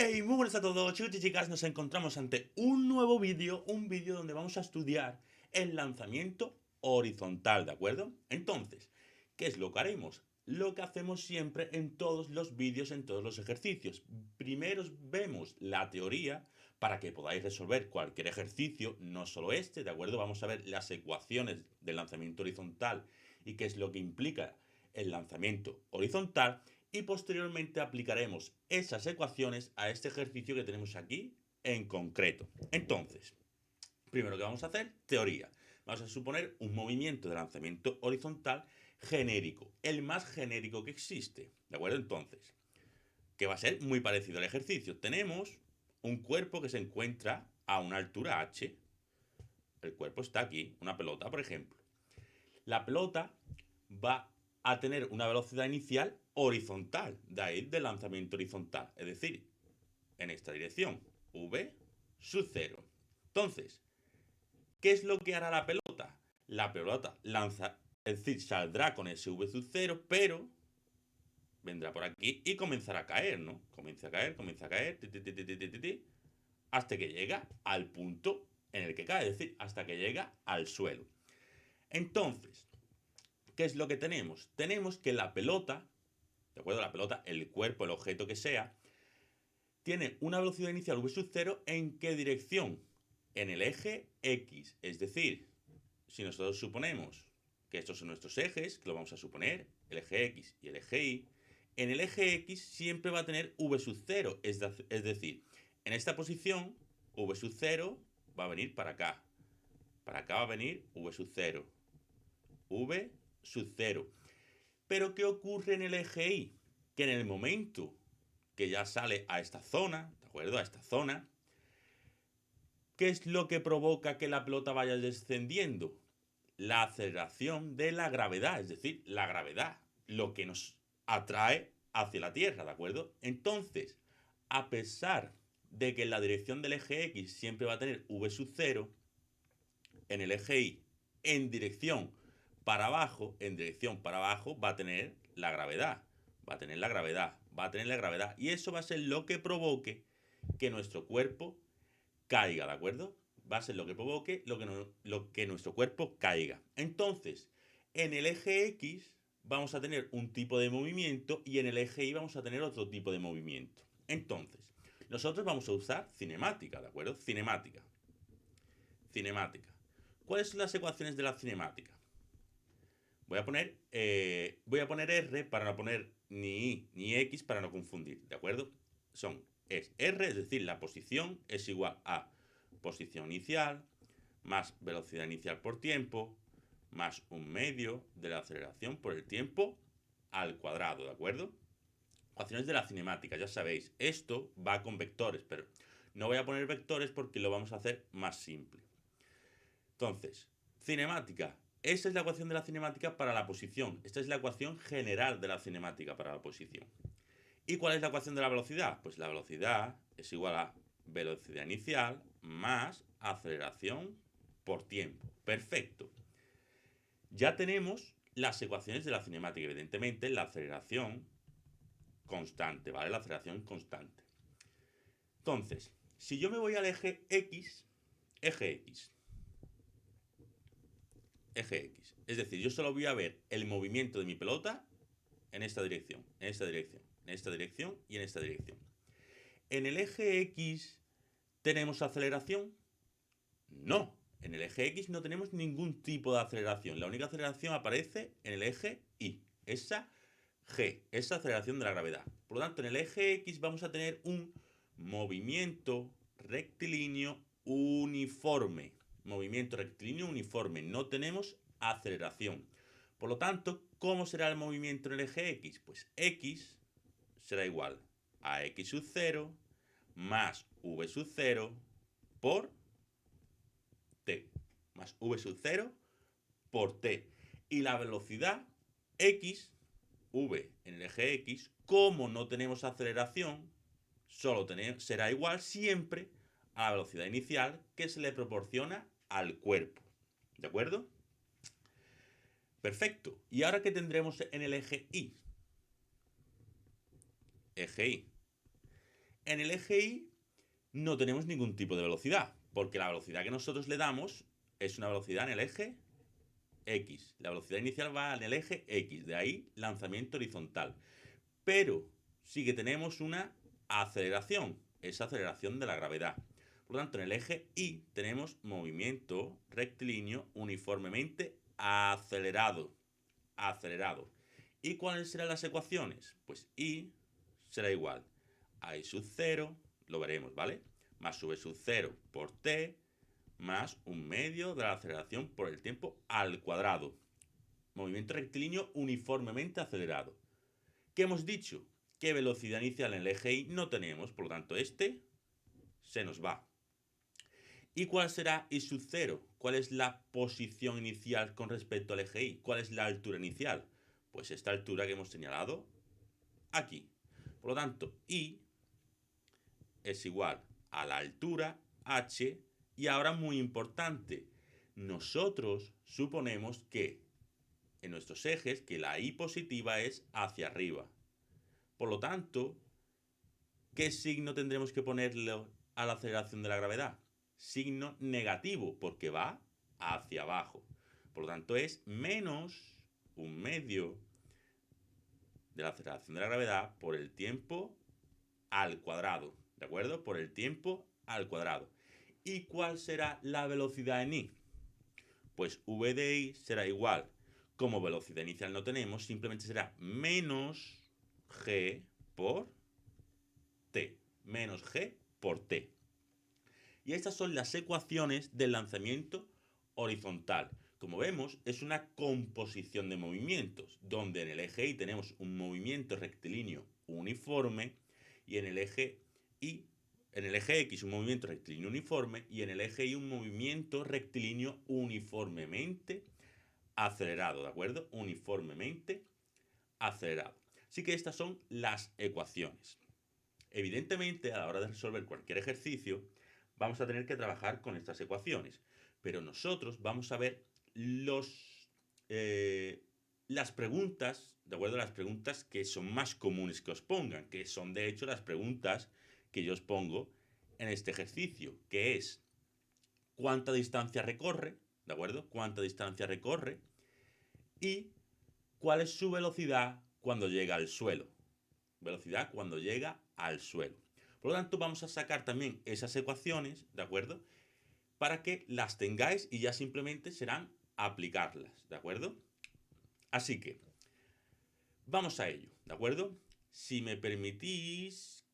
Hey, muy buenas a todos, chicos y chicas, nos encontramos ante un nuevo vídeo, un vídeo donde vamos a estudiar el lanzamiento horizontal, ¿de acuerdo? Entonces, ¿qué es lo que haremos? Lo que hacemos siempre en todos los vídeos, en todos los ejercicios. Primero vemos la teoría para que podáis resolver cualquier ejercicio, no solo este, ¿de acuerdo? Vamos a ver las ecuaciones del lanzamiento horizontal y qué es lo que implica el lanzamiento horizontal. Y posteriormente aplicaremos esas ecuaciones a este ejercicio que tenemos aquí en concreto. Entonces, primero que vamos a hacer, teoría. Vamos a suponer un movimiento de lanzamiento horizontal genérico, el más genérico que existe. ¿De acuerdo? Entonces, que va a ser muy parecido al ejercicio. Tenemos un cuerpo que se encuentra a una altura h. El cuerpo está aquí, una pelota, por ejemplo. La pelota va a tener una velocidad inicial horizontal, de ahí del lanzamiento horizontal, es decir, en esta dirección, v sub 0. Entonces, ¿qué es lo que hará la pelota? La pelota lanza, es decir, saldrá con ese v sub 0, pero vendrá por aquí y comenzará a caer, ¿no? Comienza a caer, hasta que llega al punto en el que cae, es decir, hasta que llega al suelo. Entonces, ¿qué es lo que tenemos? Tenemos que la pelota, ¿de acuerdo? La pelota, el cuerpo, el objeto que sea, tiene una velocidad inicial v sub 0 ¿en qué dirección? En el eje X. Es decir, si nosotros suponemos que estos son nuestros ejes, que lo vamos a suponer, el eje X y el eje Y, en el eje X siempre va a tener v sub 0. Es decir, en esta posición, v sub 0 va a venir para acá. Para acá va a venir v sub 0. V sub 0. Pero ¿qué ocurre en el eje Y? Que en el momento que ya sale a esta zona, ¿de acuerdo? A esta zona, ¿qué es lo que provoca que la pelota vaya descendiendo? La aceleración de la gravedad, es decir, la gravedad, lo que nos atrae hacia la Tierra, ¿de acuerdo? Entonces, a pesar de que en la dirección del eje X siempre va a tener v sub 0, en el eje Y, en dirección para abajo, va a tener la gravedad. Va a tener la gravedad, va a tener la gravedad. Y eso va a ser lo que provoque que nuestro cuerpo caiga, ¿de acuerdo? Va a ser lo que provoque lo que nuestro cuerpo caiga. Entonces, en el eje X vamos a tener un tipo de movimiento y en el eje Y vamos a tener otro tipo de movimiento. Entonces, nosotros vamos a usar cinemática, ¿de acuerdo? Cinemática. Cinemática. ¿Cuáles son las ecuaciones de la cinemática? Voy a poner R para no poner ni Y ni X para no confundir, ¿de acuerdo? Es R, es decir, la posición es igual a posición inicial más velocidad inicial por tiempo más un medio de la aceleración por el tiempo al cuadrado, ¿de acuerdo? Ecuaciones de la cinemática, ya sabéis, esto va con vectores, pero no voy a poner vectores porque lo vamos a hacer más simple. Entonces, cinemática. Esa es la ecuación de la cinemática para la posición. Esta es la ecuación general de la cinemática para la posición. ¿Y cuál es la ecuación de la velocidad? Pues la velocidad es igual a velocidad inicial más aceleración por tiempo. Perfecto. Ya tenemos las ecuaciones de la cinemática. Evidentemente, la aceleración constante, ¿vale? La aceleración constante. Entonces, si yo me voy al eje X, eje X. Es decir, yo solo voy a ver el movimiento de mi pelota en esta dirección, en esta dirección, en esta dirección y en esta dirección. ¿En el eje X tenemos aceleración? No. En el eje X no tenemos ningún tipo de aceleración. La única aceleración aparece en el eje Y. Esa G, esa aceleración de la gravedad. Por lo tanto, en el eje X vamos a tener un movimiento rectilíneo uniforme. Movimiento rectilíneo uniforme. No tenemos aceleración. Por lo tanto, ¿cómo será el movimiento en el eje X? Pues X será igual a X sub 0 más V sub 0 por T. Más V sub 0 por T. Y la velocidad X, V en el eje X, como no tenemos aceleración, será igual siempre a la velocidad inicial que se le proporciona al cuerpo. ¿De acuerdo? Perfecto. ¿Y ahora qué tendremos en el eje Y? Eje Y. en el eje Y no tenemos ningún tipo de velocidad, porque la velocidad que nosotros le damos es una velocidad en el eje X. La velocidad inicial va en el eje X, de ahí lanzamiento horizontal. Pero sí que tenemos una aceleración, esa aceleración de la gravedad. Por lo tanto, en el eje Y tenemos movimiento rectilíneo uniformemente acelerado. ¿Y cuáles serán las ecuaciones? Pues Y será igual a I sub 0, lo veremos, ¿vale? Más V sub 0 por T, más un medio de la aceleración por el tiempo al cuadrado. Movimiento rectilíneo uniformemente acelerado. ¿Qué hemos dicho? Que velocidad inicial en el eje Y no tenemos, por lo tanto este se nos va. ¿Y cuál será I sub 0? ¿Cuál es la posición inicial con respecto al eje Y? ¿Cuál es la altura inicial? Pues esta altura que hemos señalado aquí. Por lo tanto, I es igual a la altura h, y ahora muy importante, nosotros suponemos que en nuestros ejes que la I positiva es hacia arriba. Por lo tanto, ¿qué signo tendremos que ponerle a la aceleración de la gravedad? Signo negativo, porque va hacia abajo. Por lo tanto, es menos un medio de la aceleración de la gravedad por el tiempo al cuadrado. ¿De acuerdo? Por el tiempo al cuadrado. ¿Y cuál será la velocidad en I? Pues v de I será igual. Como velocidad inicial no tenemos, simplemente será menos g por t. Menos g por t. Y estas son las ecuaciones del lanzamiento horizontal. Como vemos, es una composición de movimientos, donde en el eje Y tenemos un movimiento rectilíneo uniforme y en el eje X un movimiento rectilíneo uniforme y en el eje Y un movimiento rectilíneo uniformemente acelerado, ¿de acuerdo? Uniformemente acelerado. Así que estas son las ecuaciones. Evidentemente, a la hora de resolver cualquier ejercicio, vamos a tener que trabajar con estas ecuaciones. Pero nosotros vamos a ver las preguntas, ¿de acuerdo? Las preguntas que son más comunes que os pongan, que son de hecho las preguntas que yo os pongo en este ejercicio, que es cuánta distancia recorre, ¿de acuerdo? Cuánta distancia recorre y cuál es su velocidad cuando llega al suelo. Velocidad cuando llega al suelo. Por lo tanto, vamos a sacar también esas ecuaciones, ¿de acuerdo? Para que las tengáis y ya simplemente serán aplicarlas, ¿de acuerdo? Así que, vamos a ello, ¿de acuerdo? Si me permitís...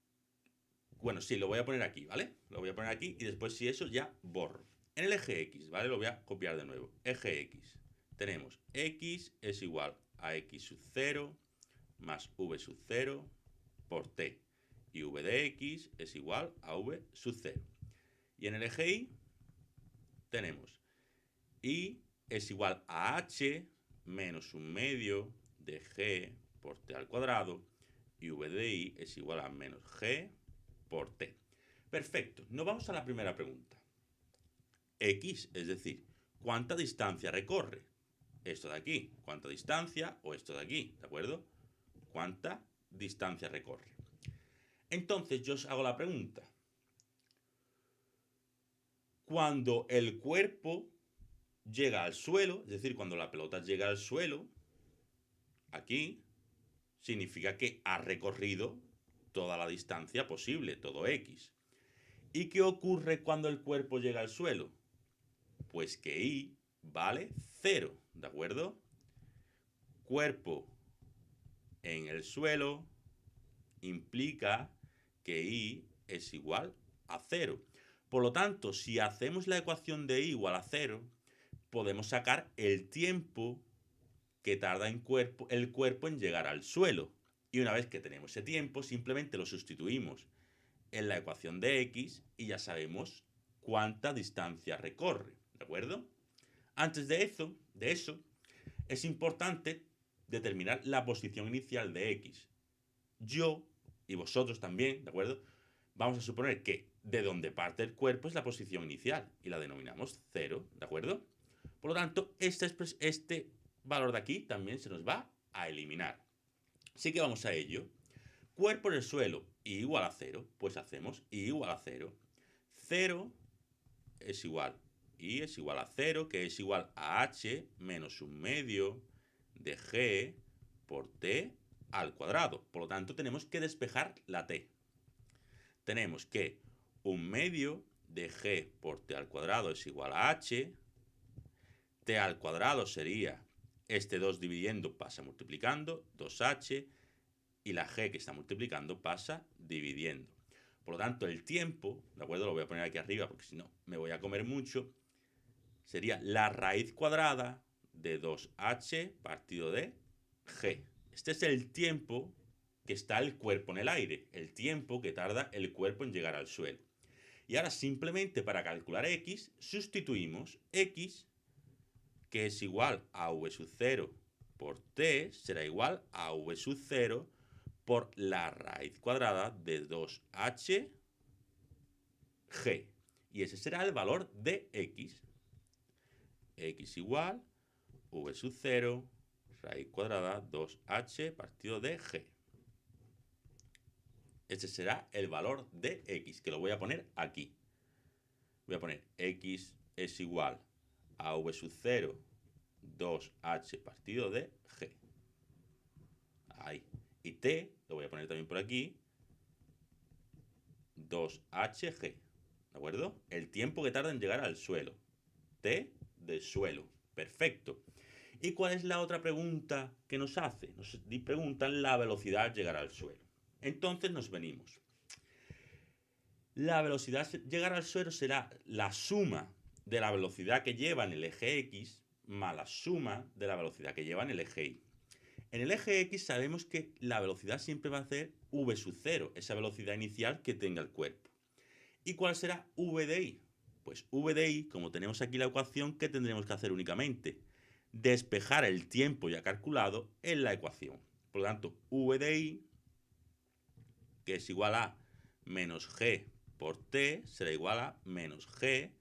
Bueno, sí, lo voy a poner aquí, ¿vale? Lo voy a poner aquí y después si eso ya borro. En el eje X, ¿vale? Lo voy a copiar de nuevo. Eje X. Tenemos X es igual a X sub 0 más V sub 0 por T. Y V de X es igual a V sub 0. Y en el eje Y tenemos Y es igual a H menos un medio de G por T al cuadrado. Y V de I es igual a menos G por T. Perfecto. Nos vamos a la primera pregunta. X, es decir, ¿cuánta distancia recorre? Esto de aquí. ¿Cuánta distancia? O esto de aquí, ¿de acuerdo? ¿Cuánta distancia recorre? Entonces yo os hago la pregunta. Cuando el cuerpo llega al suelo, es decir, cuando la pelota llega al suelo, aquí, significa que ha recorrido toda la distancia posible, todo X. ¿Y qué ocurre cuando el cuerpo llega al suelo? Pues que I vale 0, ¿de acuerdo? Cuerpo en el suelo implica que I es igual a 0. Por lo tanto, si hacemos la ecuación de I igual a 0, podemos sacar el tiempo que tarda el cuerpo en llegar al suelo. Y una vez que tenemos ese tiempo, simplemente lo sustituimos en la ecuación de X y ya sabemos cuánta distancia recorre, ¿de acuerdo? Antes de eso, es importante determinar la posición inicial de X. Yo, y vosotros también, ¿de acuerdo? Vamos a suponer que de donde parte el cuerpo es la posición inicial y la denominamos 0, ¿de acuerdo? Por lo tanto, este valor de aquí también se nos va a eliminar. Así que vamos a ello. Cuerpo en el suelo, I igual a 0. Pues hacemos I igual a 0. 0 es igual. I es igual a 0, que es igual a h menos 1/2 de g por t al cuadrado. Por lo tanto, tenemos que despejar la t. Tenemos que 1/2 de g por t al cuadrado es igual a h. T al cuadrado sería este 2 dividiendo pasa multiplicando, 2h, y la g que está multiplicando pasa dividiendo. Por lo tanto, el tiempo, ¿de acuerdo? Lo voy a poner aquí arriba porque si no me voy a comer mucho. Sería la raíz cuadrada de 2h partido de g. Este es el tiempo que está el cuerpo en el aire, el tiempo que tarda el cuerpo en llegar al suelo. Y ahora simplemente para calcular x, sustituimos x, que es igual a v sub 0 por t, será igual a v sub 0 por la raíz cuadrada de 2h g. Y ese será el valor de x. X igual v sub 0 raíz cuadrada 2h partido de g. Ese será el valor de x, que lo voy a poner aquí. Voy a poner x es igual a v sub 0 2h partido de g. Ahí. Y t, lo voy a poner también por aquí, 2hg. ¿De acuerdo? El tiempo que tarda en llegar al suelo. T de suelo. Perfecto. ¿Y cuál es la otra pregunta que nos hace? Nos preguntan la velocidad al llegar al suelo. Entonces nos venimos. La velocidad al llegar al suelo será la suma de la velocidad que lleva en el eje X más la suma de la velocidad que lleva en el eje Y. En el eje X sabemos que la velocidad siempre va a ser v sub 0, esa velocidad inicial que tenga el cuerpo. ¿Y cuál será v de y? Pues v de y, como tenemos aquí la ecuación, ¿qué tendremos que hacer únicamente? Despejar el tiempo ya calculado en la ecuación. Por lo tanto, v de y, que es igual a menos g por t, será igual a menos g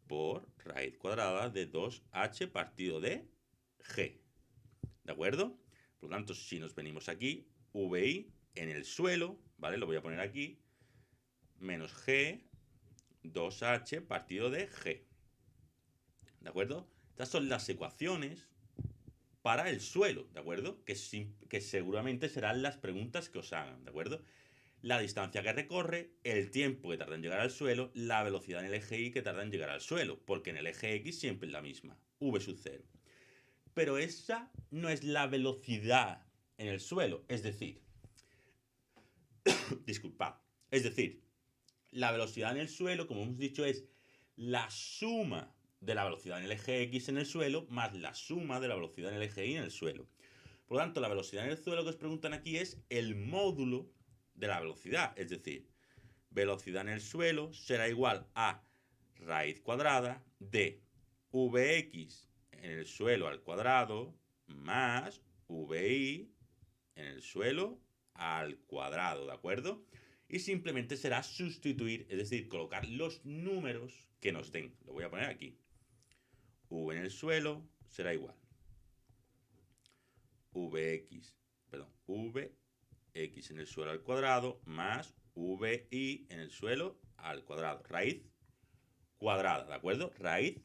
por raíz cuadrada de 2h partido de g. ¿De acuerdo? Por lo tanto, si nos venimos aquí, vi en el suelo, ¿vale? Lo voy a poner aquí, menos g 2h partido de g. ¿De acuerdo? Estas son las ecuaciones para el suelo, ¿de acuerdo? Que seguramente serán las preguntas que os hagan, ¿de acuerdo? La distancia que recorre, el tiempo que tarda en llegar al suelo, la velocidad en el eje Y que tarda en llegar al suelo, porque en el eje X siempre es la misma, v sub 0. Pero esa no es la velocidad en el suelo, es decir, disculpad, es decir, la velocidad en el suelo, como hemos dicho, es la suma de la velocidad en el eje X en el suelo más la suma de la velocidad en el eje Y en el suelo. Por lo tanto, la velocidad en el suelo que os preguntan aquí es el módulo de la velocidad, es decir, velocidad en el suelo será igual a raíz cuadrada de Vx en el suelo al cuadrado más Vi en el suelo al cuadrado, ¿de acuerdo? Y simplemente será sustituir, es decir, colocar los números que nos den. Lo voy a poner aquí. V en el suelo será igual. Vx en el suelo al cuadrado más Vi en el suelo al cuadrado. Raíz cuadrada, ¿de acuerdo? Raíz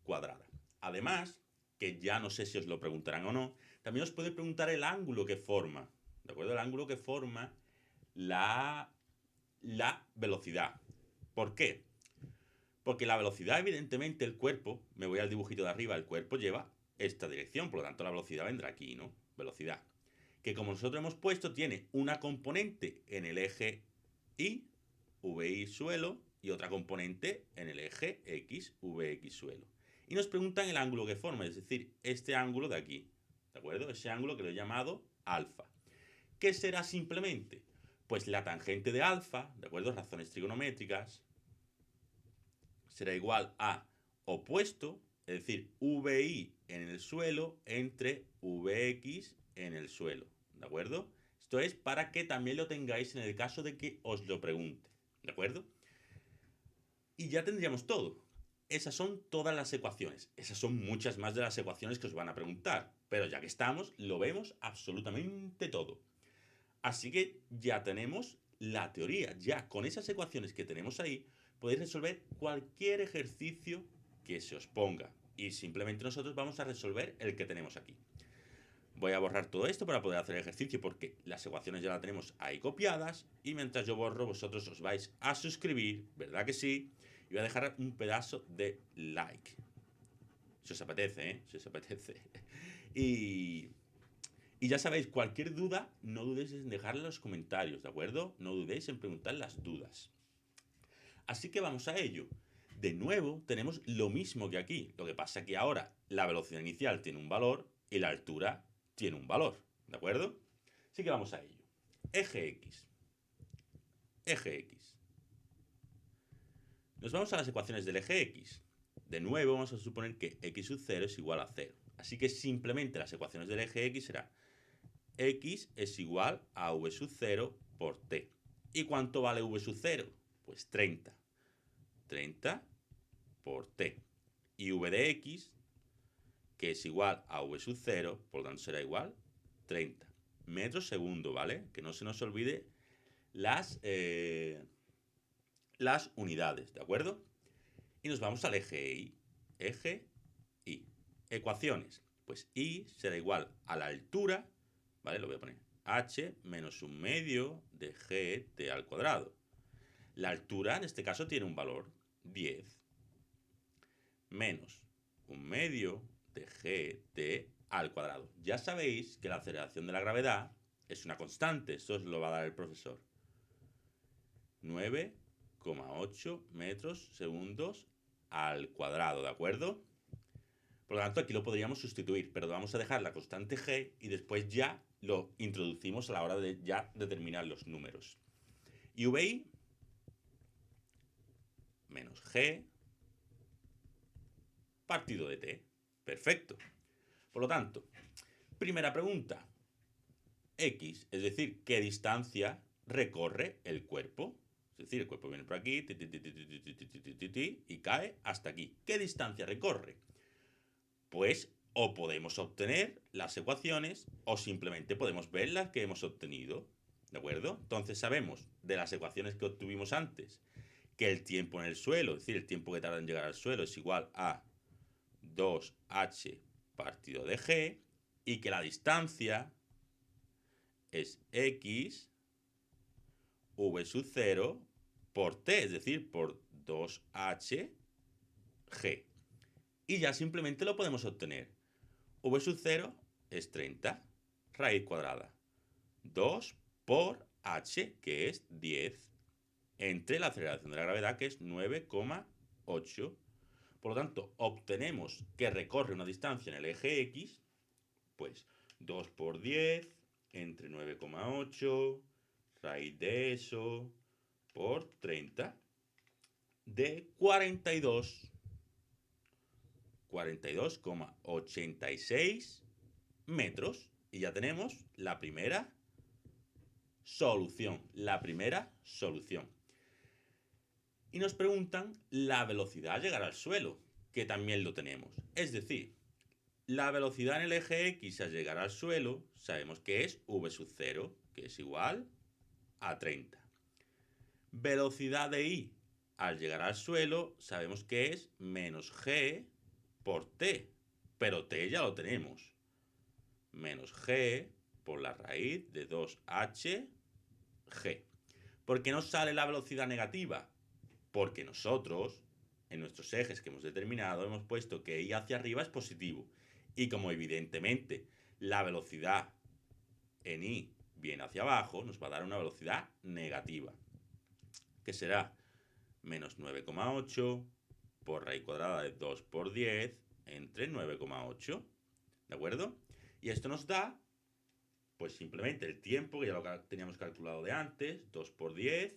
cuadrada. Además, que ya no sé si os lo preguntarán o no, también os puede preguntar el ángulo que forma, ¿de acuerdo? El ángulo que forma la velocidad. ¿Por qué? Porque la velocidad, evidentemente, el cuerpo, me voy al dibujito de arriba, el cuerpo lleva esta dirección, por lo tanto la velocidad vendrá aquí, ¿no? Velocidad. Que como nosotros hemos puesto, tiene una componente en el eje Y, VY suelo, y otra componente en el eje X, Vx suelo. Y nos preguntan el ángulo que forma, es decir, este ángulo de aquí, ¿de acuerdo? Ese ángulo que lo he llamado alfa. ¿Qué será simplemente? Pues la tangente de alfa, ¿de acuerdo? Razones trigonométricas, será igual a opuesto, es decir, VI en el suelo entre Vx en el suelo, ¿de acuerdo? Esto es para que también lo tengáis en el caso de que os lo pregunte, ¿de acuerdo? Y ya tendríamos todo. Esas son todas las ecuaciones. Esas son muchas más de las ecuaciones que os van a preguntar. Pero ya que estamos, lo vemos absolutamente todo. Así que ya tenemos la teoría. Ya con esas ecuaciones que tenemos ahí, podéis resolver cualquier ejercicio que se os ponga. Y simplemente nosotros vamos a resolver el que tenemos aquí. Voy a borrar todo esto para poder hacer el ejercicio porque las ecuaciones ya las tenemos ahí copiadas. Y mientras yo borro, vosotros os vais a suscribir, ¿verdad que sí? Y voy a dejar un pedazo de like. Si os apetece, ¿eh? Si os apetece. Y ya sabéis, cualquier duda, no dudéis en dejarla en los comentarios, ¿de acuerdo? No dudéis en preguntar las dudas. Así que vamos a ello. De nuevo, tenemos lo mismo que aquí. Lo que pasa es que ahora la velocidad inicial tiene un valor y la altura tiene un valor, ¿de acuerdo? Así que vamos a ello. Eje X. Eje X. Nos vamos a las ecuaciones del eje X. De nuevo, vamos a suponer que x sub 0 es igual a 0. Así que simplemente las ecuaciones del eje X serán x es igual a v sub 0 por t. ¿Y cuánto vale v sub 0? Pues 30. 30 por t. Y v de x, que es igual a v sub 0, por lo tanto será igual 30 metros segundo, ¿vale? Que no se nos olvide las unidades, ¿de acuerdo? Y nos vamos al eje Y. Eje Y. Ecuaciones. Pues Y será igual a la altura, ¿vale? Lo voy a poner. H menos un medio de GT al cuadrado. La altura en este caso tiene un valor 10 menos un medio de GT al cuadrado. Ya sabéis que la aceleración de la gravedad es una constante, eso os lo va a dar el profesor. 9,8 metros segundos al cuadrado, ¿de acuerdo? Por lo tanto, aquí lo podríamos sustituir, pero vamos a dejar la constante g y después ya lo introducimos a la hora de ya determinar los números. Y VI menos g partido de t. Perfecto. Por lo tanto, primera pregunta. X, es decir, ¿qué distancia recorre el cuerpo? Es decir, el cuerpo viene por aquí y cae hasta aquí. ¿Qué distancia recorre? Pues o podemos obtener las ecuaciones o simplemente podemos ver las que hemos obtenido. ¿De acuerdo? Entonces sabemos de las ecuaciones que obtuvimos antes que el tiempo en el suelo, es decir, el tiempo que tarda en llegar al suelo es igual a 2h partido de g y que la distancia es x v sub 0 por t, es decir, por 2h g. Y ya simplemente lo podemos obtener. V sub 0 es 30, raíz cuadrada. 2 por h, que es 10, entre la aceleración de la gravedad, que es 9,8. Por lo tanto, obtenemos que recorre una distancia en el eje X, pues 2 por 10 entre 9,8, raíz de eso, por 30, de 42,86 metros. Y ya tenemos la primera solución. Y nos preguntan la velocidad al llegar al suelo, que también lo tenemos. Es decir, la velocidad en el eje X al llegar al suelo, sabemos que es v sub 0, que es igual a 30. Velocidad de Y al llegar al suelo, sabemos que es menos g por t, pero t ya lo tenemos. Menos g por la raíz de 2h g. ¿Por qué nos sale la velocidad negativa? Porque nosotros, en nuestros ejes que hemos determinado, hemos puesto que y hacia arriba es positivo. Y como evidentemente la velocidad en y viene hacia abajo, nos va a dar una velocidad negativa, que será menos 9,8 por raíz cuadrada de 2 por 10 entre 9,8. ¿De acuerdo? Y esto nos da, pues simplemente el tiempo, que ya lo teníamos calculado de antes, 2 por 10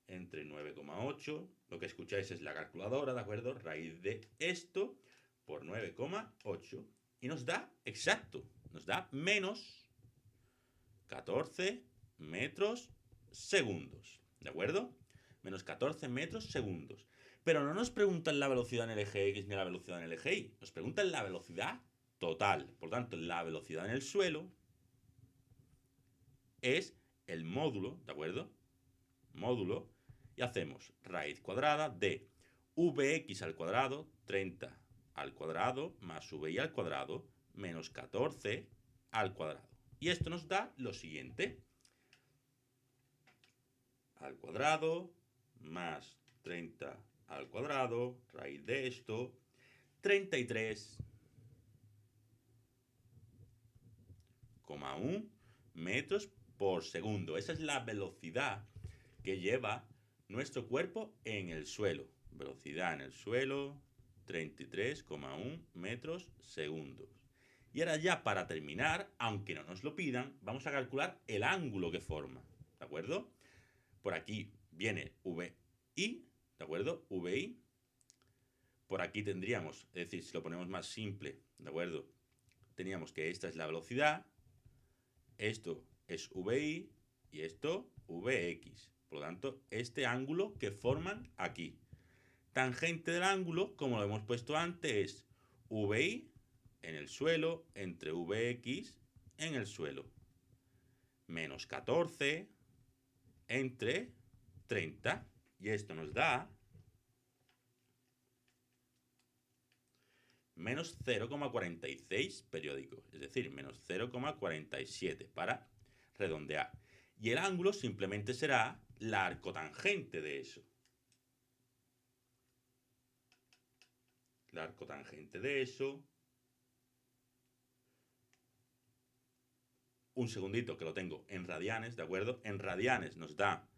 entre 9,8. Lo que escucháis es la calculadora, ¿de acuerdo? Raíz de esto por 9,8. Y nos da exacto, nos da menos 14 metros segundos. ¿De acuerdo? Menos 14 metros segundos. Pero no nos preguntan la velocidad en el eje X ni la velocidad en el eje Y. Nos preguntan la velocidad total. Por tanto, la velocidad en el suelo es el módulo, ¿de acuerdo? Módulo, y hacemos raíz cuadrada de vx al cuadrado, 30 al cuadrado, más vi al cuadrado, menos 14 al cuadrado. Y esto nos da lo siguiente. Al cuadrado, más 30 al cuadrado, raíz de esto, 33,1 metros por segundo. Esa es la velocidad que lleva nuestro cuerpo en el suelo. Velocidad en el suelo, 33,1 metros segundos. Y ahora ya para terminar, aunque no nos lo pidan, vamos a calcular el ángulo que forma, ¿de acuerdo? Por aquí viene VI, ¿de acuerdo? VI. Por aquí tendríamos, es decir, si lo ponemos más simple, ¿de acuerdo? Teníamos que esta es la velocidad, esto es VI y esto Vx. Por lo tanto, este ángulo que forman aquí. Tangente del ángulo, como lo hemos puesto antes, es VI en el suelo entre Vx en el suelo. Menos 14 entre 30. Y esto nos da menos 0,46 periódicos. Es decir, menos 0,47 para redondear. Y el ángulo simplemente será la arcotangente de eso. La arcotangente de eso. Un segundito que lo tengo en radianes, ¿de acuerdo? En radianes nos da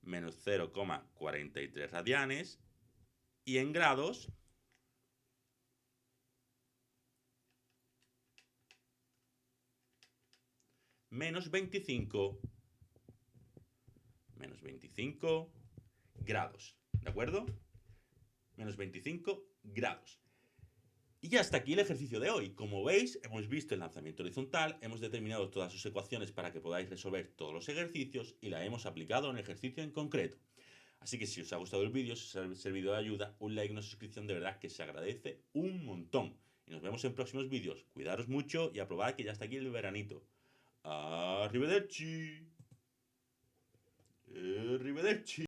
menos 0,43 radianes. Y en grados menos 25 grados, ¿de acuerdo? Menos 25 grados. Y hasta aquí el ejercicio de hoy. Como veis, hemos visto el lanzamiento horizontal, hemos determinado todas sus ecuaciones para que podáis resolver todos los ejercicios y la hemos aplicado a un ejercicio en concreto. Así que si os ha gustado el vídeo, si os ha servido de ayuda, un like, una suscripción, de verdad que se agradece un montón. Y nos vemos en próximos vídeos. Cuidaros mucho y aprobad que ya está aquí el veranito. Arrivederci. Arrivederci.